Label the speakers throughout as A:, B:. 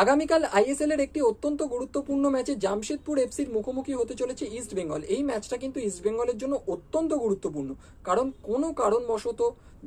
A: আগামীকাল আইএসএল এর একটি অত্যন্ত গুরুত্বপূর্ণ ম্যাচে জামশেদপুর এফসির মুখোমুখি হতে চলেছে ইস্ট বেঙ্গল। এই ম্যাচটা কিন্তু ইস্ট বেঙ্গলের জন্য অত্যন্ত গুরুত্বপূর্ণ, কারণ কোনো কারণবশত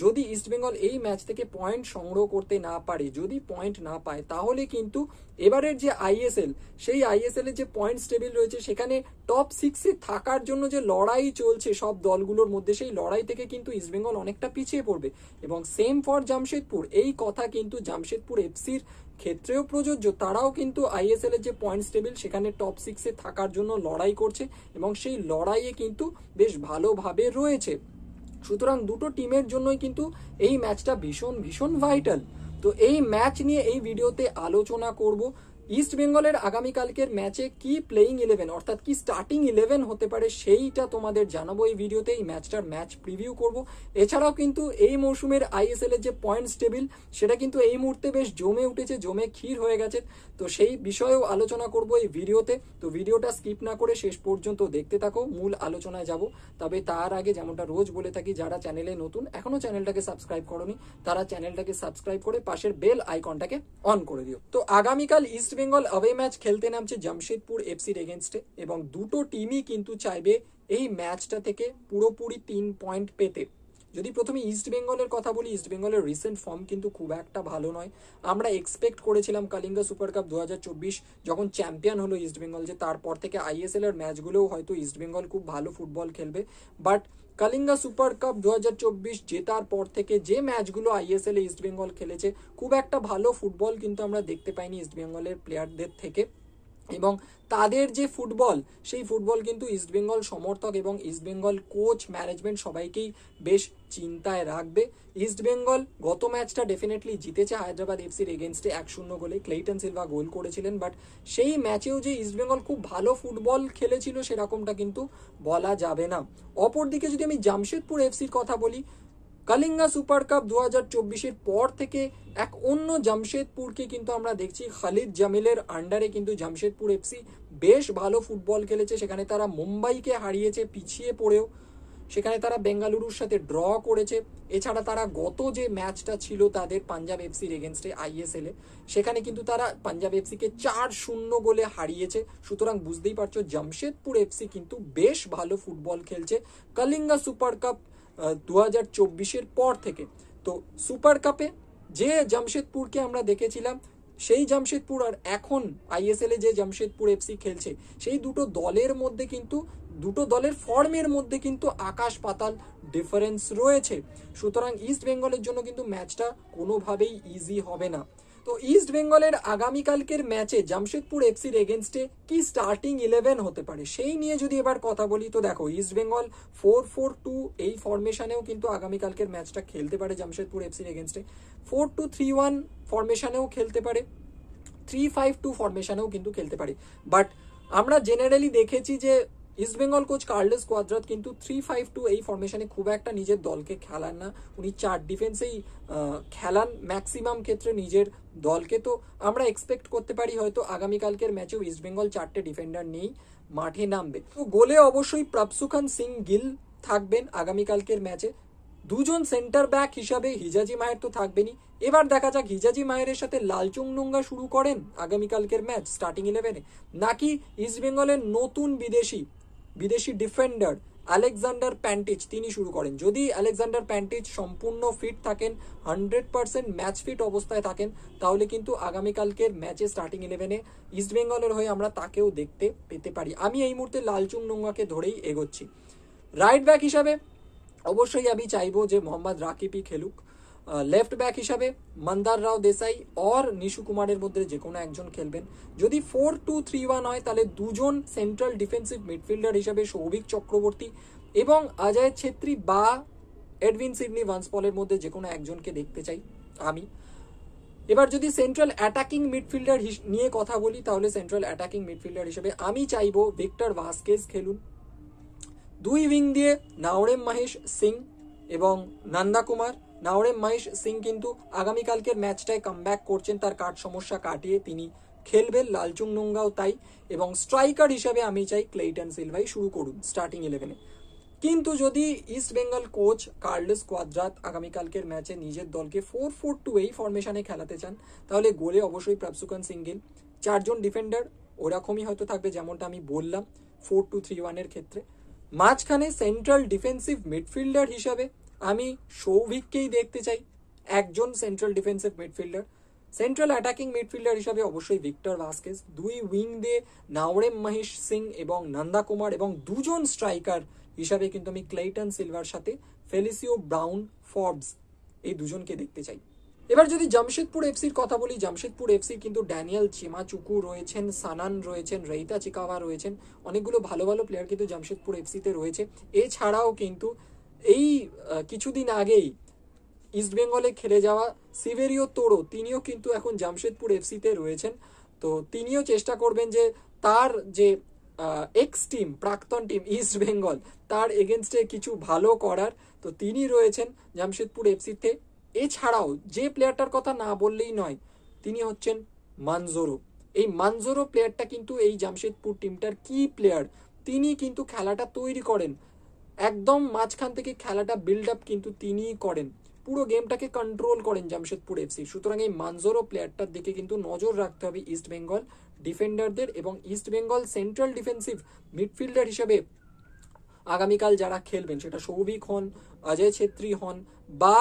A: যদি ইস্ট বেঙ্গল এই ম্যাচ থেকে পয়েন্ট সংগ্রহ করতে না পারে, যদি পয়েন্ট না পায়, তাহলে কিন্তু এবারের যে আইএসএল, সেই আইএসএল এর যে পয়েন্টস টেবিল রয়েছে সেখানে টপ 6-এ থাকার জন্য যে লড়াই চলছে সব দলগুলোর মধ্যে, সেই লড়াই থেকে কিন্তু ইস্ট বেঙ্গল অনেকটা পিছিয়ে পড়বে। এবং সেম ফর জামশেদপুর, এই কথা কিন্তু জামশেদপুর এফসির ক্ষেত্রেও প্রযোজ্য। তারাও কিন্তু আইএসএল এর যে পয়েন্টস টেবিল সেখানে টপ 6-এ থাকার জন্য লড়াই করছে এবং সেই লড়াইয়ে কিন্তু বেশ ভালোভাবে রয়েছে। সুতরাং দুটো টিমের জন্যই কিন্তু এই ম্যাচটা ভীষণ ভীষণ ভাইটাল। তো এই ম্যাচ নিয়ে এই ভিডিওতে আলোচনা করব। ইস্ট বেঙ্গলের আগামীকালকের ম্যাচে কি প্লেইং 11 অর্থাৎ কি স্টার্টিং 11 হতে পারে সেইটা তোমাদের জানাবো এই ভিডিওতে। এই ম্যাচটার ম্যাচ প্রিভিউ করব। এছাড়াও কিন্তু এই মৌসুমের আইএসএল এর যে পয়েন্টস টেবিল সেটা কিন্তু এই মুহূর্তে বেশ জমে উঠেছে, জমে ক্ষীর হয়ে গেছে। তো সেই বিষয়েও আলোচনা করব এই ভিডিওতে। তো ভিডিওটা স্কিপ না করে শেষ পর্যন্ত দেখতে থাকো, মূল আলোচনায় যাব। তবে তার আগে যেমনটা রোজ বলে থাকি, যারা চ্যানেলে নতুন, এখনো চ্যানেলটাকে সাবস্ক্রাইব করোনি, তারা চ্যানেলটাকে সাবস্ক্রাইব করে পাশের বেল আইকনটাকে অন করে দিও। তো আগামীকাল ইস্ট বেঙ্গল অ্যাওয়ে ম্যাচ খেলতে নামছে জামশেদপুর এফসির এগেনস্টে এবং দুটো টিমই কিন্তু চাইবে এই ম্যাচটা থেকে পুরোপুরি 3 পয়েন্ট পেতে। যদি প্রথমে ইস্ট বেঙ্গলের কথা বলি, ইস্ট বেঙ্গলের রিসেন্ট ফর্ম কিন্তু খুব একটা ভালো নয়। আমরা এক্সপেক্ট করেছিলাম কালিঙ্গা সুপার কাপ 2024 যখন চ্যাম্পিয়ন হলো ইস্ট বেঙ্গল, যে তারপর থেকে আইএসএল এর ম্যাচগুলোও হয়তো ইস্ট বেঙ্গল খুব ভালো ফুটবল খেলবে। বাট কালিঙ্গা সুপার কাপ 2024 জেতার পর থেকে যে ম্যাচগুলো আইএসএল এ ইস্ট বেঙ্গল খেলেছে, খুব একটা ভালো ফুটবল কিন্তু আমরা দেখতে পাইনি ইস্ট বেঙ্গলের প্লেয়ারদের থেকে। এবং তাদের যে ফুটবল, সেই ফুটবল কিন্তু ইস্ট বেঙ্গল সমর্থক এবং ইস্ট বেঙ্গল কোচ, ম্যানেজমেন্ট সবাইকেই বেশ চিন্তায় রাখবে। ইস্ট বেঙ্গল গত ম্যাচটা ডেফিনেটলি জিতেছে হায়দ্রাবাদ এফসির এগেনস্টে 1-0 গোলে। ক্লেইটন সিলভা গোল করেছিলেন। বাট সেই ম্যাচেও যে ইস্ট বেঙ্গল খুব ভালো ফুটবল খেলেছিল সেরকমটা কিন্তু বলা যাবে না। অপরদিকে যদি আমি জামশেদপুর এফসির কথা বলি, কালিঙ্গা সুপার কাপ 2024-এর পর থেকে এক অন্য জামশেদপুরকে কিন্তু আমরা দেখছি। খালিদ জামিলের আন্ডারে কিন্তু জামশেদপুর এফসি বেশ ভালো ফুটবল খেলেছে। সেখানে তারা মুম্বাইকে হারিয়েছে পিছিয়ে পড়েও, সেখানে তারা বেঙ্গালুরুর সাথে ড্র করেছে। এছাড়া তারা গত যে ম্যাচটা ছিল তাদের পাঞ্জাব এফসির এগেনস্টে আইএসএল এ, সেখানে কিন্তু তারা পাঞ্জাব এফসিকে 4-0 গোলে হারিয়েছে। সুতরাং বুঝতেই পারছো জামশেদপুর এফসি কিন্তু বেশ ভালো ফুটবল খেলছে কালিঙ্গা সুপার কাপ 2024-এর পর থেকে। তো সুপার কাপে যে জামশেদপুরকে আমরা দেখেছিলাম, সেই জামশেদপুর আর এখন আইএসএল এ যে জামশেদপুর এফসি খেলছে, সেই দুটো দলের মধ্যে কিন্তু, দুটো দলের ফর্মের মধ্যে কিন্তু আকাশ পাতাল ডিফারেন্স রয়েছে। সুতরাং ইস্ট বেঙ্গলের জন্য কিন্তু ম্যাচটা কোনোভাবেই ইজি হবে না। তো ইস্ট বেঙ্গলের আগামীকালকের ম্যাচে জামশেদপুর এফসির এগেনস্টে কি স্টার্টিং 11 হতে পারে সেই নিয়ে যদি এবার কথা বলি, তো দেখো ইস্ট বেঙ্গল 4-4-2 এই ফরমেশনেও কিন্তু আগামীকালকের ম্যাচটা খেলতে পারে জামশেদপুর এফসির এগেনস্টে। 4-2-3-1 ফরমেশনেও খেলতে পারে, 3-5-2 ফরমেশনেও কিন্তু খেলতে পারে। বাট আমরা জেনারেলি দেখেছি যে east Bengal coach Carlos Cuadrat কিন্তু 3-5-2 এই ফরমেশনে খুব একটা নিজের দলকে খেলান না। উনি 4 ডিফেন্সেই খেলান ম্যাক্সিমাম ক্ষেত্রে নিজের দলকে। তো আমরা এক্সপেক্ট করতে পারি হয়তো আগামীকালকের ম্যাচেও ইস্ট বেঙ্গল 4টে ডিফেন্ডার নিয়েই মাঠে নামবে। তো গোলে অবশ্যই প্রভসুখান সিং গিল থাকবেন আগামীকালকের ম্যাচে। দুজন সেন্টার ব্যাক হিসাবে হিজাজি মায়ের তো থাকবেনি। এবার দেখা যাক হিজাজি মায়ের সাথে লালচুং নুঙ্গা শুরু করেন আগামীকালকের ম্যাচ স্টার্টিং 11-এ, নাকি ইস্ট বেঙ্গলের নতুন বিদেশি ডিফেন্ডার আলেকজান্ডার প্যান্টিচ তিনি শুরু করেন। যদি আলেকজান্ডার প্যান্টিচ সম্পূর্ণ ফিট থাকেন, 100% ম্যাচ ফিট অবস্থায় থাকেন, তাহলে কিন্তু আগামীকালকের ম্যাচে স্টার্টিং 11-এ ইস্ট বেঙ্গলের হয়ে আমরা তাকেও দেখতে পেতে পারি। আমি এই মুহূর্তে লালচুং নুঙ্গাকে ধরেই এগোচ্ছি। রাইট ব্যাক হিসাবে অবশ্যই আমি চাইবো যে মোহাম্মদ রাকিবই খেলুক। লেফট ব্যাক হিসাবে মন্দার রাও দেসাই আর নিশু কুমারের মধ্যে যে কোনো একজন খেলবেন। যদি 4-2-3-1 হয় তাহলে দুজন সেন্ট্রাল ডিফেন্সিভ মিডফিল্ডার হিসাবে সৌভিক চক্রবর্তী এবং অজয় ছেত্রী বা এডভিন সিডনি ভান্সপলের মধ্যে যে কোনো একজনকে দেখতে চাই আমি। এবার যদি সেন্ট্রাল অ্যাটাকিং মিডফিল্ডার নিয়ে কথা বলি, তাহলে সেন্ট্রাল অ্যাটাকিং মিডফিল্ডার হিসেবে আমি চাইবো ভিক্টর ভাস্কেজ খেলুন। দুই উইং দিয়ে নাওরেম মহেশ সিং এবং নন্দা কুমার। নাওরেম মহেশ সিং কিন্তু আগামীকালকের ম্যাচটায় কামব্যাক করছেন, তার কাট সমস্যা কাটিয়ে তিনি খেলবেন। লালচুং নুঙ্গাও তাই। এবং স্ট্রাইকার হিসাবে আমি চাই ক্লেইটন সিলভাই শুরু করুন স্টার্টিং 11-এ। কিন্তু যদি East Bengal coach Carlos Cuadrat আগামীকালকের ম্যাচে নিজের দলকে 4-4-2 এই ফরমেশনে খেলাতে চান, তাহলে গোলে অবশ্যই প্রাপসুকান সিঙ্গেল, 4জন ডিফেন্ডার ওরকমই হয়তো থাকবে যেমনটা আমি বললাম 4-2-3-1 ক্ষেত্রে। মাঝখানে সেন্ট্রাল ডিফেন্সিভ মিডফিল্ডার হিসাবে আমি সৌভিককেই দেখতে চাই, একজন central defensive midfielder. Central attacking midfielder হিসাবে অবশ্যই ভিক্টর ভাস্কেস, দুই উইং দিয়ে নাওরেম মহেশ সিং এবং নন্দা কুমার, এবং দুজন স্ট্রাইকার হিসাবে কিন্তু আমি ক্লেইটন সিলভার সাথে ফেলিসিও ব্রাউন ফর্বস এই দুজনকে দেখতে চাই। এবার যদি জামশেদপুর এফসির কথা বলি, জামশেদপুর এফসির কিন্তু ড্যানিয়েল চিমাচুকু রয়েছেন, সানান রয়েছেন, রেইতা চিকাওয়া রয়েছেন, অনেকগুলো ভালো ভালো প্লেয়ার কিন্তু জামশেদপুর এফসিতে রয়েছে। এছাড়াও কিন্তু এই কিছুদিন আগেই ইস্টবেঙ্গলে খেলে যাওয়া সিভেরিও তোড়ো, তিনিও কিন্তু এখন জামশেদপুর এফসিতে রয়েছেন। তো তিনিও চেষ্টা করবেন যে তার যে এক্স টিম, প্রাক্তন টিম ইস্ট বেঙ্গল, তার এগেনস্টে কিছু ভালো করার। তো তিনি রয়েছেন জামশেদপুর এফসিতে। এছাড়াও যে প্লেয়ারটার কথা না বললেই নয়, তিনি হচ্ছেন মানজোরো। এই মানজোরো প্লেয়ারটা কিন্তু এই জামশেদপুর টিমটার কি প্লেয়ার, তিনি কিন্তু খেলাটা তৈরি করেন, একদম মাঝখান থেকে খেলাটা বিল্ড আপ কিন্তু তিনিই করেন, পুরো গেমটাকে কন্ট্রোল করেন জামশেদপুর এফসি। সুতরাং এই মানজোরো প্লেয়ারটার দিকে কিন্তু নজর রাখতে হবে ইস্ট বেঙ্গল ডিফেন্ডারদের, এবং east Bengal central defensive midfielder হিসেবে আগামীকাল যারা খেলবেন, সেটা সৌভিক হন, অজয় ছেত্রী হন বা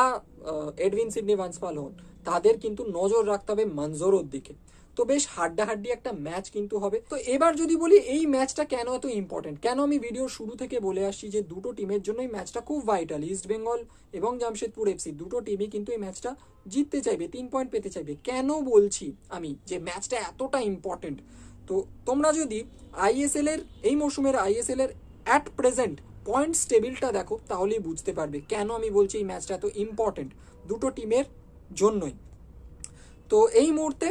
A: এডভিন সিডনি ভান্সপাল হন, তাদের কিন্তু নজর রাখতে হবে মানজোরোর দিকে। তো বেশ হাড্ডাহাড্ডি একটা ম্যাচ কিন্তু হবে। তো এবার যদি বলি এই ম্যাচটা কেন এত ইম্পর্টেন্ট, কেন আমি ভিডিওর শুরু থেকে বলে আসছি যে দুটো টিমের জন্য এই ম্যাচটা খুব ভাইটাল। ইস্ট বেঙ্গল এবং জামশেদপুর এফসি দুটো টিমই কিন্তু এই ম্যাচটা জিততে চাইবে, 3 পয়েন্ট পেতে চাইবে। কেন বলছি আমি যে ম্যাচটা এতটা ইম্পর্টেন্ট, তো তোমরা যদি আইএসএল এর এই মরশুমের আইএসএল এর অ্যাট প্রেজেন্ট পয়েন্টস টেবিলটা দেখো, তাহলেই বুঝতে পারবে কেন আমি বলছি এই ম্যাচটা এত ইম্পর্টেন্ট দুটো টিমের জন্যই। তো এই মুহূর্তে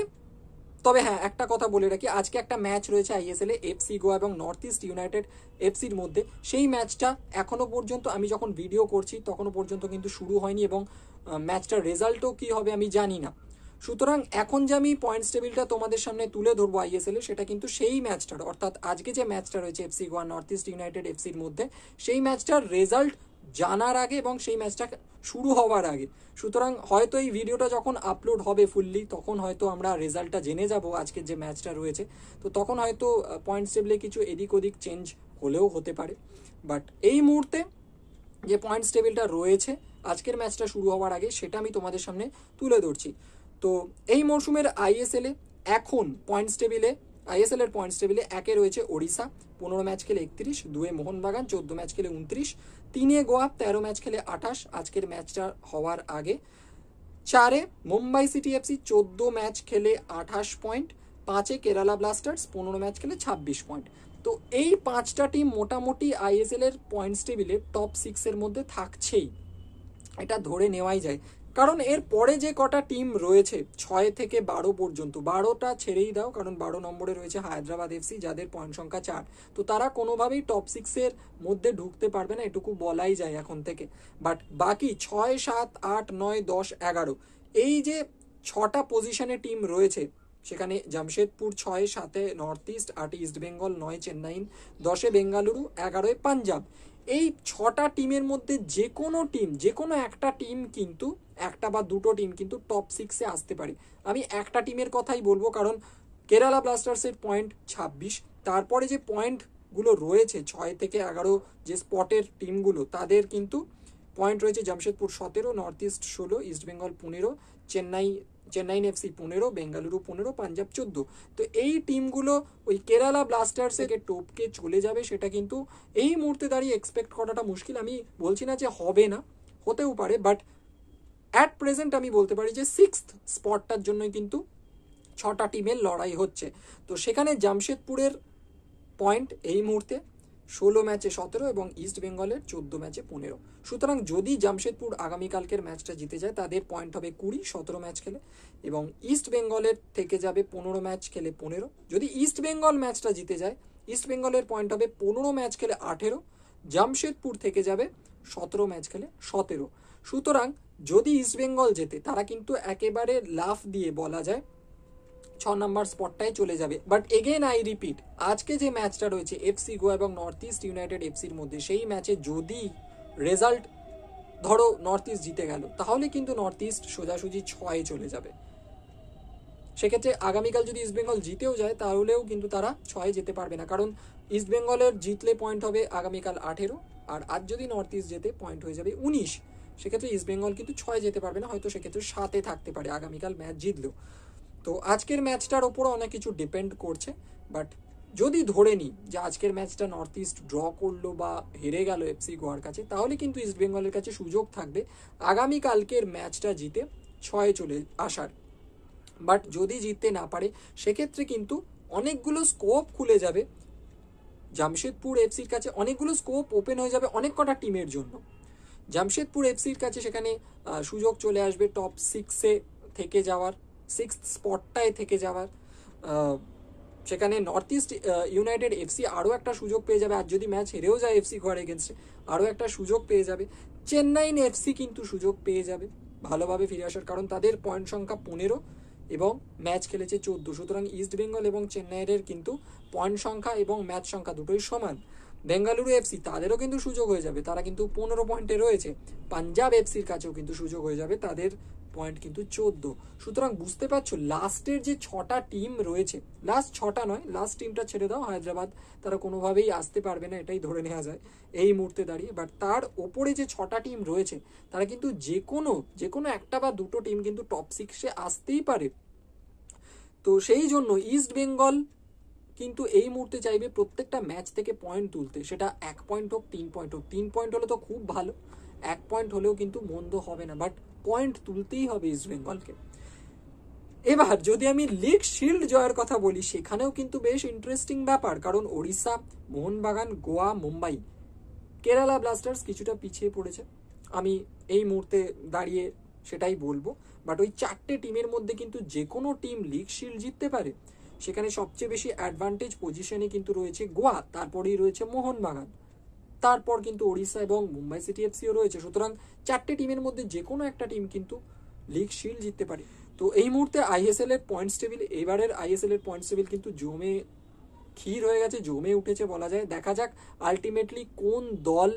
A: তবে হ্যাঁ, একটা কথা বলে রাখি, আজকে একটা ম্যাচ রয়েছে আইএসএল এ এফসি গোয়া এবং নর্থ ইস্ট ইউনাইটেড এফসির মধ্যে। সেই ম্যাচটা এখনো পর্যন্ত আমি যখন ভিডিও করছি তখনও পর্যন্ত কিন্তু শুরু হয়নি, এবং ম্যাচটার রেজাল্টও কি হবে আমি জানি না। সুতরাং এখন যে আমি পয়েন্টস টেবিলটা তোমাদের সামনে তুলে ধরবো আইএসএল এ, সেটা কিন্তু সেই ম্যাচটার, অর্থাৎ আজকে যে ম্যাচটা রয়েছে FC Goa North East United এফসির মধ্যে, সেই ম্যাচটার রেজাল্ট জানার আগে এবং সেই ম্যাচটা শুরু হওয়ার আগে। সুতরাং হয়তো এই ভিডিওটা যখন আপলোড হবে ফুললি, তখন হয়তো আমরা রেজাল্টটা জেনে যাব আজকের যে ম্যাচটা রয়েছে। তো তখন হয়তো পয়েন্টস টেবিলে কিছু এদিক ওদিক চেঞ্জ হলেও হতে পারে, বাট এই মুহূর্তে যে পয়েন্টস টেবিলটা রয়েছে আজকের ম্যাচটা শুরু হওয়ার আগে, সেটা আমি তোমাদের সামনে তুলে ধরছি। তো এই মরশুমের আইএসএল এ এখন পয়েন্টস টেবিলে, আইএসএল এর পয়েন্টস টেবিলে 1-এ রয়েছে ওড়িশা, 15 ম্যাচ খেলে 31, 2-এ মোহনবাগান 14 ম্যাচ খেলে 29, 3-এ গোয়া 13 ম্যাচ খেলে 28 আজকের ম্যাচটা হওয়ার আগে, 4-এ মুম্বাই সিটি এফসি 14 ম্যাচ খেলে 28 পয়েন্ট, 5-এ কেরালা ব্লাস্টার্স 15 ম্যাচ খেলে 26 পয়েন্ট। তো এই 5টা টিম মোটামুটি আইএসএল এর পয়েন্টস টেবিলে টপ 6 এর মধ্যে থাকছেই, এটা ধরে নেওয়াই যায়। কারণ এর পরে যে কটা টিম রয়েছে 6 থেকে 12 পর্যন্ত, 12টা ছেড়েই দাও, কারণ 12 নম্বরে রয়েছে হায়দ্রাবাদ এফসি, যাদের পয়েন্ট সংখ্যা 4। তো তারা কোনোভাবেই টপ 6 এর মধ্যে ঢুকতে পারবে না, এটুকু বলাই যায় এখন থেকে। বাট বাকি 6, 7, 8, 9, 10, 11 এই যে 6টা পজিশনে টিম রয়েছে, সেখানে জামশেদপুর 6, 7-এ নর্থ ইস্ট, 8-এ ইস্ট বেঙ্গল, 9 চেন্নাই, 10-এ বেঙ্গালুরু, 11-এ পাঞ্জাব। এই 6টা টিমের মধ্যে যে কোনো টিম, যে কোনো একটা টিম কিন্তু, একটা বা দুটো টিম কিন্তু টপ 6-এ আসতে পারে। আমি একটা টিমের কথাই বলবো, কারণ কেরালা ব্লাস্টার্সের পয়েন্ট 26, তারপরে যে পয়েন্টগুলো রয়েছে 6 থেকে 11 যে স্পটের টিমগুলো, তাদের কিন্তু পয়েন্ট রয়েছে Jamshedpur 17, north east 16, east Bengal 15, Chennai FC 15, Bengaluru 15, Punjab 14। তো এই টিমগুলো ওই কেরালা ব্লাস্টার্সের টপকে চলে যাবে, সেটা কিন্তু এই মুহূর্তে দাঁড়িয়ে এক্সপেক্ট করাটা মুশকিল। আমি বলছি না যে হবে না, হতেও পারে, বাট অ্যাট প্রেজেন্ট আমি বলতে পারি যে 6th স্পটটার জন্যই কিন্তু 6টা টিমের লড়াই হচ্ছে। তো সেখানে জামশেদপুরের পয়েন্ট এই মুহূর্তে 16 ম্যাচে 17 এবং ইস্ট বেঙ্গলের 14 ম্যাচে 15। সুতরাং যদি জামশেদপুর আগামীকালকের ম্যাচটা জিতে যায়, তাদের পয়েন্ট হবে 20 17 ম্যাচ খেলে, এবং ইস্ট বেঙ্গলের থেকে যাবে 15 ম্যাচ খেলে 15। যদি ইস্ট বেঙ্গল ম্যাচটা জিতে যায়, ইস্ট বেঙ্গলের পয়েন্ট হবে 15 ম্যাচ খেলে 18, জামশেদপুর থেকে যাবে 17 ম্যাচ খেলে 17। সুতরাং যদি ইস্ট বেঙ্গল জেতে, তারা কিন্তু একেবারে লাফ দিয়ে বলা যায় নম্বর স্পটটায় চলে যাবে। বাট এগেন আই রিপিট, আজকে যে ম্যাচটা রয়েছে এফসি গোয়া এবং নর্থ ইস্ট ইউনাইটেড এফসির মধ্যে, সেই ম্যাচে যদি রেজাল্ট ধরো নর্থ ইস্ট জিতে গেল, তাহলে কিন্তু নর্থ ইস্ট সোজাসুজি 6-এ চলে যাবে। সেক্ষেত্রে আগামীকাল যদি ইস্টবেঙ্গল জিতেও যায় তাহলেও কিন্তু তারা 6-এ যেতে পারবে না, কারণ ইস্টবেঙ্গলের জিতলে পয়েন্ট হবে আগামীকাল 18, আর আজ যদি নর্থ ইস্ট জেতে পয়েন্ট হয়ে যাবে 19। সেক্ষেত্রে ইস্টবেঙ্গল কিন্তু 6-এ যেতে পারবে না, হয়তো সেক্ষেত্রে 7-এ থাকতে পারে আগামীকাল ম্যাচ জিতলেও। তো আজকের ম্যাচটার ওপরও অনেক কিছু ডিপেন্ড করছে। বাট যদি ধরে নিই যে আজকের ম্যাচটা নর্থ ইস্ট ড্র করলো বা হেরে গেল এফসি গোয়ার কাছে, তাহলে কিন্তু ইস্টবেঙ্গলের কাছে সুযোগ থাকবে আগামীকালকের ম্যাচটা জিতে 6-এ চলে আসার। বাট যদি জিততে না পারে, সেক্ষেত্রে কিন্তু অনেকগুলো স্কোপ খুলে যাবে জামশেদপুর এফসির কাছে, অনেকগুলো স্কোপ ওপেন হয়ে যাবে অনেক কটা টিমের জন্য। জামশেদপুর এফসির কাছে সেখানে সুযোগ চলে আসবে টপ 6-এ থেকে যাওয়ার, 6th স্পটটায় থেকে যাওয়ার। সেখানে নর্থ ইস্ট ইউনাইটেড এফসি আরও একটা সুযোগ পেয়ে যাবে, আর যদি ম্যাচ হেরেও যায় এফসি গোয়ার এগেনস্টে, আরও একটা সুযোগ পেয়ে যাবে। চেন্নাইন এফসি কিন্তু সুযোগ পেয়ে যাবে ভালোভাবে ফিরে আসার, কারণ তাদের পয়েন্ট সংখ্যা 15 এবং ম্যাচ খেলেছে 14। সুতরাং ইস্ট বেঙ্গল এবং চেন্নাইয়ের কিন্তু পয়েন্ট সংখ্যা এবং ম্যাচ সংখ্যা দুটোই সমান। বেঙ্গালুরু এফসি তাদেরও কিন্তু সুযোগ হয়ে যাবে, তারা কিন্তু 15 পয়েন্টে রয়েছে। পাঞ্জাব এফসির কাছেও কিন্তু সুযোগ হয়ে যাবে, তাদের পয়েন্ট কিন্তু 14। সুতরাং বুঝতে পারছো লাস্টের যে 6টা টিম রয়েছে, লাস্ট 6টা নয়, লাস্ট টিমটা ছেড়ে দাও, হায়দ্রাবাদ তারা কোনোভাবেই আসতে পারবে না, এটাই ধরে নেওয়া যায় এই মুহূর্তে দাঁড়িয়ে। বাট তার ওপরে যে 6টা টিম রয়েছে, তারা কিন্তু যে কোনো একটা বা দুটো টিম কিন্তু টপ 6-এ আসতেই পারে। তো সেই জন্য ইস্ট বেঙ্গল কিন্তু এই মুহূর্তে চাইবে প্রত্যেকটা ম্যাচ থেকে পয়েন্ট তুলতে, সেটা 1 পয়েন্ট হোক 3 পয়েন্ট হোক। 3 পয়েন্ট হলে তো খুব ভালো, 1 পয়েন্ট হলেও কিন্তু মন্দ হবে না, বাট পয়েন্ট তুলতেই হবে ইস্ট বেঙ্গলকে। এবার যদি আমি লিগ শিল্ড জয়ের কথা বলি, সেখানেও কিন্তু বেশ ইন্টারেস্টিং ব্যাপার, কারণ ওড়িশা, মোহনবাগান, গোয়া, মুম্বাই, কেরালা ব্লাস্টার্স কিছুটা পিছিয়ে পড়েছে, আমি এই মুহূর্তে দাঁড়িয়ে সেটাই বলবো। বাট ওই 4টে টিমের মধ্যে কিন্তু যে কোনো টিম লিগ শিল্ড জিততে পারে। সেখানে সবচেয়ে বেশি অ্যাডভান্টেজ পজিশনে কিন্তু রয়েছে গোয়া, তারপরেই রয়েছে মোহনবাগান, তারপর কিন্তু ওড়িশা এবং মুম্বাই সিটি এফসিও রয়েছে। সুতরাং 4টে টিমের মধ্যে যে কোনো একটা টিম কিন্তু লিগ শিল্ড জিততে পারে। তো এই মুহূর্তে আইএসএল এর পয়েন্টস টেবিল, এবারের আইএসএল এর পয়েন্টস টেবিল কিন্তু জমে ক্ষীর হয়ে গেছে, জমে উঠেছে বলা যায়। দেখা যাক আলটিমেটলি কোন দল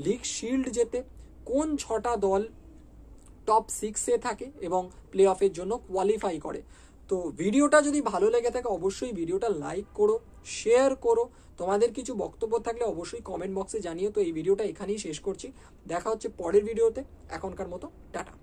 A: লিগ শিল্ড জেতে, কোন 6টা দল টপ 6-এ থাকে এবং প্লে অফের জন্য কোয়ালিফাই করে। তো ভিডিওটা যদি ভালো লেগে থাকে অবশ্যই ভিডিওটা লাইক করো, শেয়ার করো, তোমাদের কিছু বক্তব্য থাকলে অবশ্যই কমেন্ট বক্সে জানিও। তো এই ভিডিওটা এখানেই শেষ করছি, দেখা হচ্ছে পরের ভিডিওতে, এখনকার মতো টাটা।